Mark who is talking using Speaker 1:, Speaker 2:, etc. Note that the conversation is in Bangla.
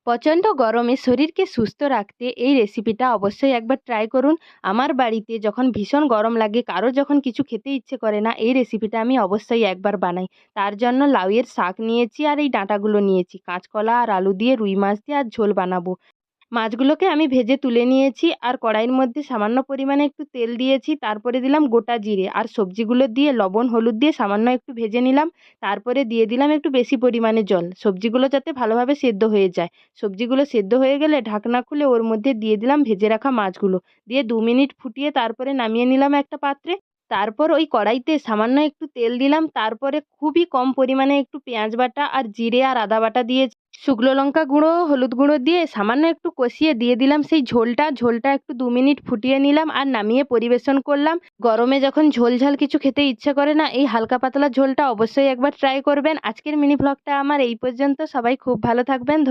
Speaker 1: প্রচণ্ড গরমে শরীরকে সুস্থ রাখতে এই রেসিপিটা অবশ্যই একবার ট্রাই করুন। আমার বাড়িতে যখন ভীষণ গরম লাগে, কারো যখন কিছু খেতে ইচ্ছে করে না, এই রেসিপিটা আমি অবশ্যই একবার বানাই। তার জন্য লাউয়ের শাক নিয়েছি আর এই ডাঁটাগুলো নিয়েছি, কাঁচকলা আর আলু দিয়ে রুই মাছ দিয়ে আর ঝোল বানাবো। মাছগুলোকে আমি ভেজে তুলে নিয়েছি আর কড়াইয়ের মধ্যে সামান্য পরিমাণে একটু তেল দিয়েছি, তারপরে দিলাম গোটা জিরে আর সবজিগুলো দিয়ে লবণ হলুদ দিয়ে সামান্য একটু ভেজে নিলাম। তারপরে দিয়ে দিলাম একটু বেশি পরিমাণে জল, সবজিগুলো যাতে ভালোভাবে সেদ্ধ হয়ে যায়। সবজিগুলো সেদ্ধ হয়ে গেলে ঢাকনা খুলে ওর মধ্যে দিয়ে দিলাম ভেজে রাখা মাছগুলো, দিয়ে 2 মিনিট ফুটিয়ে তারপরে নামিয়ে নিলাম একটা পাত্রে। তারপর ওই কড়াইতে সামান্য একটু তেল দিলাম, তারপরে খুবই কম পরিমাণে একটু পেঁয়াজ বাটা আর জিরে আর আদা বাটা দিয়ে শুকনো লঙ্কা গুঁড়ো হলুদ গুঁড়ো দিয়ে সামান্য একটু কষিয়ে দিয়ে দিলাম সেই ঝোলটা একটু 2 মিনিট ফুটিয়ে নিলাম আর নামিয়ে পরিবেশন করলাম। গরমে যখন ঝোল ঝাল কিছু খেতে ইচ্ছে করে না, এই হালকা পাতলা ঝোলটা অবশ্যই একবার ট্রাই করবেন। আজকের মিনি ভ্লগটা আমার এই পর্যন্ত। সবাই খুব ভালো থাকবেন।